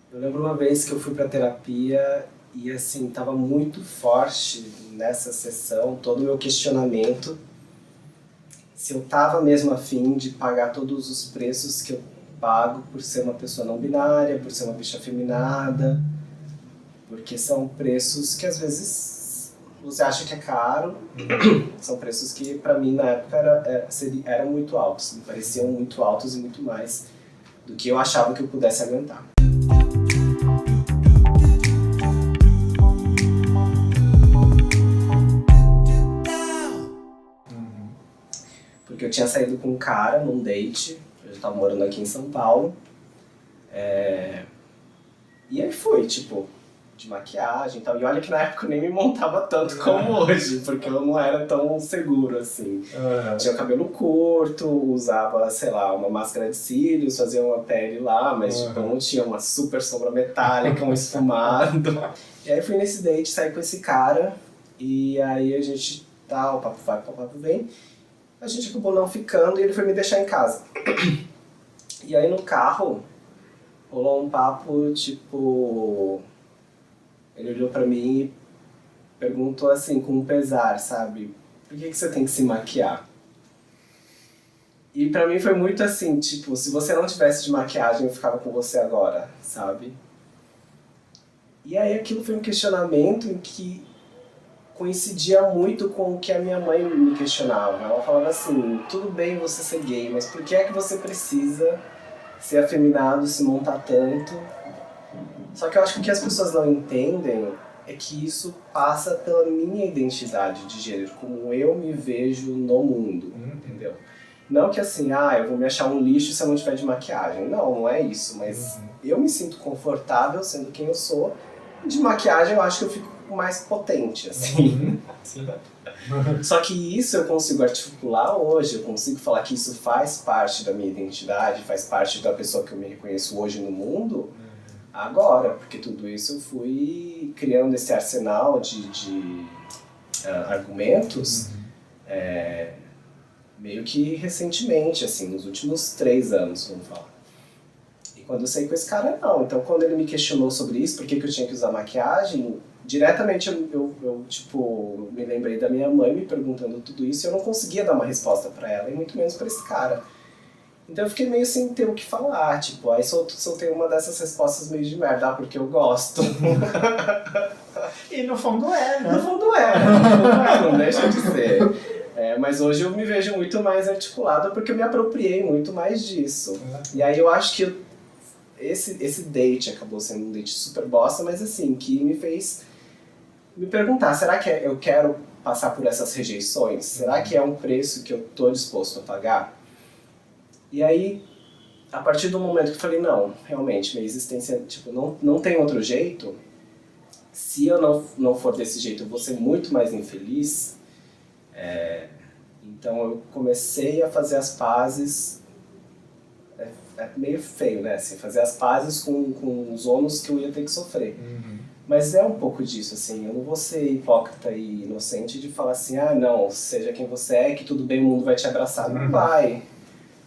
Eu lembro uma vez que eu fui pra terapia e assim, tava muito forte nessa sessão todo o meu questionamento se eu tava mesmo afim de pagar todos os preços que eu pago por ser uma pessoa não binária, por ser uma bicha afeminada, porque são preços que às vezes você acha que é caro, são preços que pra mim na época eram muito altos, me pareciam muito altos e muito mais do que eu achava que eu pudesse aguentar. Porque eu tinha saído com um cara num date, eu já tava morando aqui em São Paulo, e aí foi, tipo, de maquiagem e tal. E olha que na época eu nem me montava tanto como hoje, porque eu não era tão seguro assim. Tinha o cabelo curto, usava, sei lá, uma máscara de cílios, fazia uma pele lá, mas tipo, eu não tinha uma super sombra metálica, um esfumado. E aí fui nesse date, saí com esse cara, e aí a gente o papo vai, o papo vem. A gente acabou não ficando e ele foi me deixar em casa. E aí no carro rolou um papo, tipo... Ele olhou pra mim e perguntou assim, com um pesar, sabe? Por que você tem que se maquiar? E pra mim foi muito assim, tipo, se você não tivesse de maquiagem, eu ficava com você agora, sabe? E aí aquilo foi um questionamento em que coincidia muito com o que a minha mãe me questionava. Ela falava assim, tudo bem você ser gay, mas por que é que você precisa ser afeminado, se montar tanto? Só que eu acho que o que as pessoas não entendem é que isso passa pela minha identidade de gênero, como eu me vejo no mundo, entendeu? Não que assim, eu vou me achar um lixo se eu não tiver de maquiagem. Não, não é isso, mas eu me sinto confortável sendo quem eu sou. De maquiagem eu acho que eu fico mais potente, assim. Sim. Só que isso eu consigo articular hoje, eu consigo falar que isso faz parte da minha identidade, faz parte da pessoa que eu me reconheço hoje no mundo, agora, porque tudo isso eu fui criando esse arsenal de argumentos meio que recentemente, assim, nos últimos 3 anos, vamos falar. E quando eu saí com esse cara, não. Então, quando ele me questionou sobre isso, por que eu tinha que usar maquiagem, diretamente eu tipo, me lembrei da minha mãe me perguntando tudo isso e eu não conseguia dar uma resposta pra ela, e muito menos pra esse cara. Então eu fiquei meio sem ter o que falar, tipo, aí soltei uma dessas respostas meio de merda, porque eu gosto. E no fundo é, né? No fundo é, não deixa de ser. Mas hoje eu me vejo muito mais articulado porque eu me apropriei muito mais disso. E aí eu acho que esse date acabou sendo um date super bosta, mas assim, que me fez me perguntar, será que eu quero passar por essas rejeições? Será que é um preço que eu tô disposto a pagar? E aí, a partir do momento que eu falei, não, realmente, minha existência, tipo, não tem outro jeito, se eu não for desse jeito, eu vou ser muito mais infeliz. Então eu comecei a fazer as pazes, é meio feio, né, assim, fazer as pazes com os ônus que eu ia ter que sofrer. Mas é um pouco disso, assim, eu não vou ser hipócrita e inocente de falar assim, não, seja quem você é, que tudo bem, o mundo vai te abraçar. Não vai,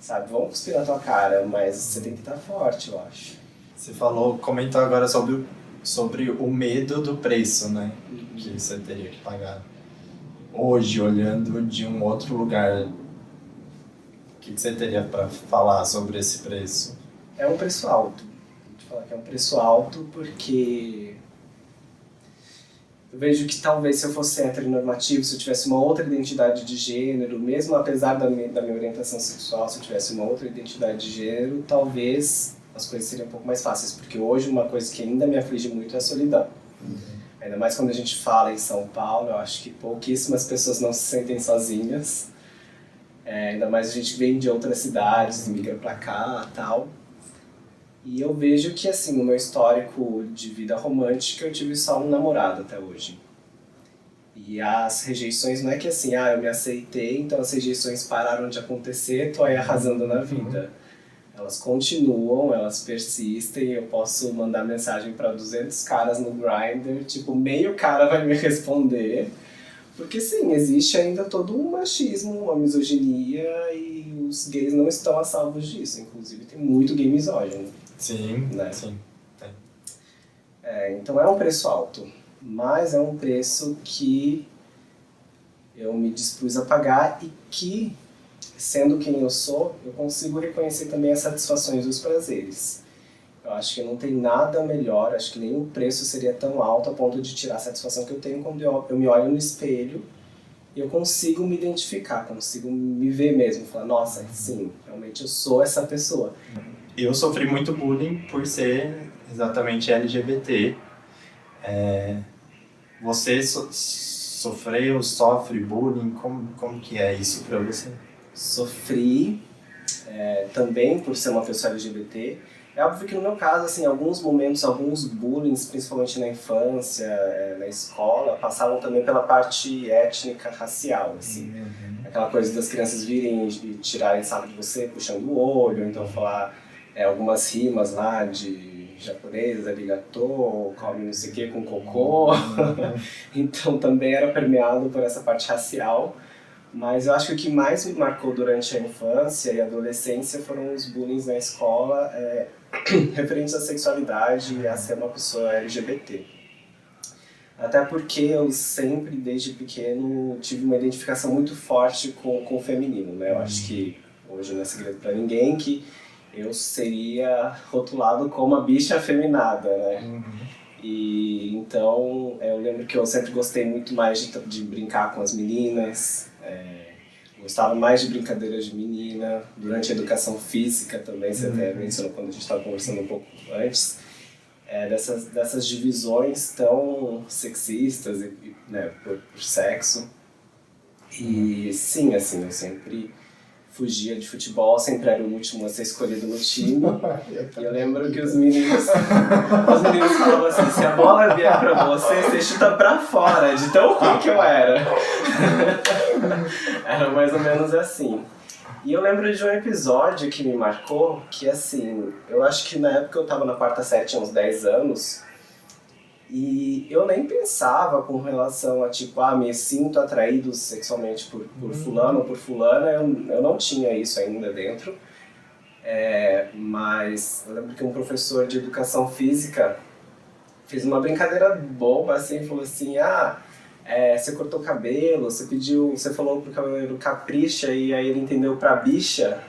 sabe, vão cuspir na tua cara, mas você tem que estar forte, eu acho. Você comentou agora sobre o medo do preço, né, que você teria que pagar. Hoje, olhando de um outro lugar, o que você teria para falar sobre esse preço? É um preço alto. Vou te falar que é um preço alto porque eu vejo que talvez se eu fosse heteronormativo, se eu tivesse uma outra identidade de gênero, mesmo apesar da minha orientação sexual, se eu tivesse uma outra identidade de gênero, talvez as coisas seriam um pouco mais fáceis. Porque hoje uma coisa que ainda me aflige muito é a solidão. Ainda mais quando a gente fala em São Paulo, eu acho que pouquíssimas pessoas não se sentem sozinhas. Ainda mais a gente vem de outras cidades, migra pra cá e tal. E eu vejo que, assim, no meu histórico de vida romântica, eu tive só um namorado até hoje. E as rejeições não é que assim, eu me aceitei, então as rejeições pararam de acontecer, tô aí arrasando na vida. Elas continuam, elas persistem, eu posso mandar mensagem para 200 caras no Grindr, tipo, meio cara vai me responder. Porque sim, existe ainda todo um machismo, uma misoginia e os gays não estão a salvo disso. Inclusive tem muito gay misógino. Sim, né? sim. Tem. Então é um preço alto, mas é um preço que eu me dispus a pagar e que, sendo quem eu sou, eu consigo reconhecer também as satisfações e os prazeres. Eu acho que não tem nada melhor, acho que nenhum preço seria tão alto a ponto de tirar a satisfação que eu tenho quando eu me olho no espelho e eu consigo me identificar, consigo me ver mesmo, falar, nossa, sim, realmente eu sou essa pessoa. Eu sofri muito bullying por ser exatamente LGBT. Você sofreu, sofre bullying? Como que é isso pra você? Sofri também por ser uma pessoa LGBT. É óbvio que no meu caso, assim, alguns momentos, alguns bullying, principalmente na infância, na escola, passavam também pela parte étnica, racial, assim. Aquela coisa das crianças virem e tirarem sarro de você, puxando o olho, então falar algumas rimas lá de japonês, arigatô, come não sei o que com cocô. Então também era permeado por essa parte racial. Mas eu acho que o que mais me marcou durante a infância e a adolescência foram os bullying na escola referentes à sexualidade e a ser uma pessoa LGBT. Até porque eu sempre, desde pequeno, tive uma identificação muito forte com o feminino, né? Eu acho que hoje não é segredo pra ninguém que eu seria rotulado como a bicha afeminada, né? E então eu lembro que eu sempre gostei muito mais de brincar com as meninas, gostava mais de brincadeiras de menina. Durante a educação física também, você até mencionou quando a gente estava conversando um pouco antes, dessas divisões tão sexistas né, por sexo. E sim, assim, eu sempre fugia de futebol, sempre era o último a ser escolhido no time. E eu lembro que os meninos falavam assim, se a bola vier pra você, você chuta pra fora, de tão ruim que eu era. Era mais ou menos assim. E eu lembro de um episódio que me marcou, que assim, eu acho que na época eu tava na quarta série, tinha uns 10 anos, e eu nem pensava com relação a tipo, me sinto atraído sexualmente por fulano ou por fulana, eu não tinha isso ainda dentro. Mas eu lembro que um professor de educação física fez uma brincadeira boba, assim, falou assim, você cortou o cabelo, você falou pro cabeleireiro capricha e aí ele entendeu pra bicha.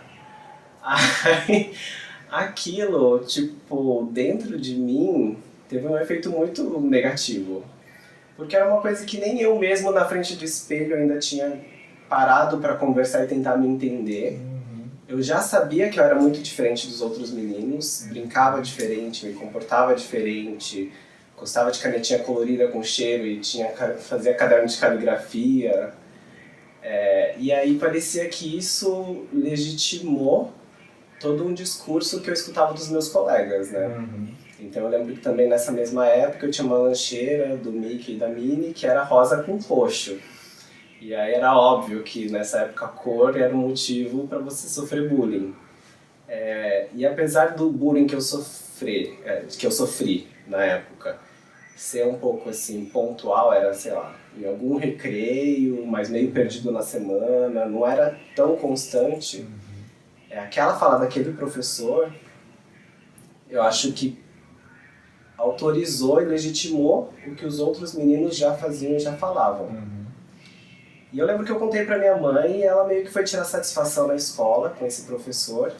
Aí aquilo, tipo, dentro de mim teve um efeito muito negativo. Porque era uma coisa que nem eu mesmo na frente do espelho ainda tinha parado pra conversar e tentar me entender. Eu já sabia que eu era muito diferente dos outros meninos, brincava diferente, me comportava diferente, gostava de canetinha colorida com cheiro e fazia caderno de caligrafia. E aí parecia que isso legitimou todo um discurso que eu escutava dos meus colegas, né? Então eu lembro que também nessa mesma época eu tinha uma lancheira do Mickey e da Minnie que era rosa com roxo. E aí era óbvio que nessa época a cor era um motivo para você sofrer bullying. E apesar do bullying que eu sofri na época ser um pouco assim pontual, era, sei lá, em algum recreio, mas meio perdido na semana, não era tão constante. Aquela fala daquele professor, eu acho que autorizou e legitimou o que os outros meninos já faziam e já falavam. E eu lembro que eu contei pra minha mãe e ela meio que foi tirar satisfação na escola com esse professor,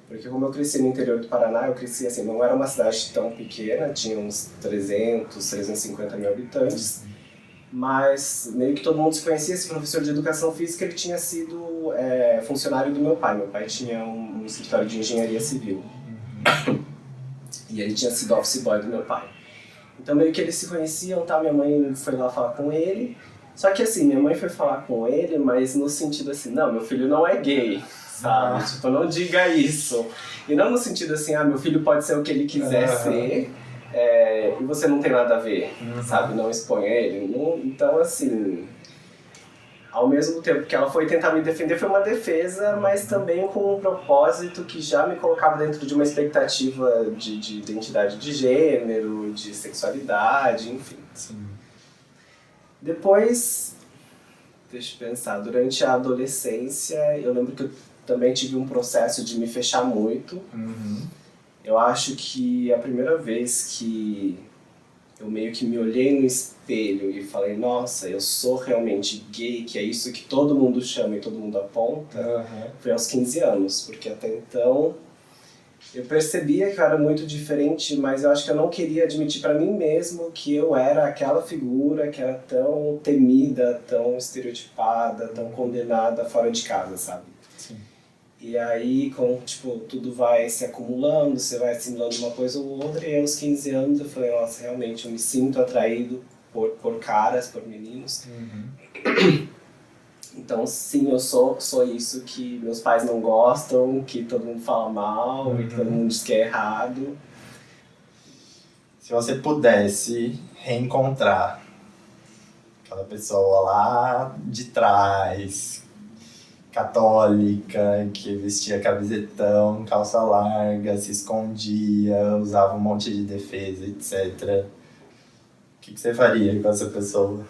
porque como eu cresci no interior do Paraná, eu cresci assim, não era uma cidade tão pequena, tinha uns 350 mil habitantes, mas meio que todo mundo se conhecia. Esse professor de educação física, ele tinha sido funcionário do meu pai tinha um escritório de engenharia civil, e ele tinha sido office boy do meu pai. Então meio que eles se conheciam, minha mãe foi lá falar com ele, só que assim, minha mãe foi falar com ele, mas no sentido assim, não, meu filho não é gay, sabe? Tipo, não diga isso. E não no sentido assim, meu filho pode ser o que ele quiser ser, e você não tem nada a ver, sabe? Não exponha ele. Não, então assim, ao mesmo tempo que ela foi tentar me defender, foi uma defesa, mas também com um propósito que já me colocava dentro de uma expectativa de identidade de gênero, de sexualidade, enfim. Sim. Depois, deixa eu pensar, durante a adolescência, eu lembro que eu também tive um processo de me fechar muito. Eu acho que a primeira vez que eu meio que me olhei no espelho e falei, nossa, eu sou realmente gay, que é isso que todo mundo chama e todo mundo aponta, foi aos 15 anos, porque até então eu percebia que eu era muito diferente, mas eu acho que eu não queria admitir para mim mesmo que eu era aquela figura que era tão temida, tão estereotipada, tão condenada fora de casa, sabe? Sim. E aí, tipo, tudo vai se acumulando, você vai assimilando uma coisa ou outra, e aos 15 anos eu falei, nossa, realmente eu me sinto atraído por caras, por meninos. Então, sim, eu sou isso que meus pais não gostam, que todo mundo fala mal e que todo mundo diz que é errado. Se você pudesse reencontrar aquela pessoa lá de trás, católica, que vestia camisetão, calça larga, se escondia, usava um monte de defesa, etc. O que você faria com essa pessoa?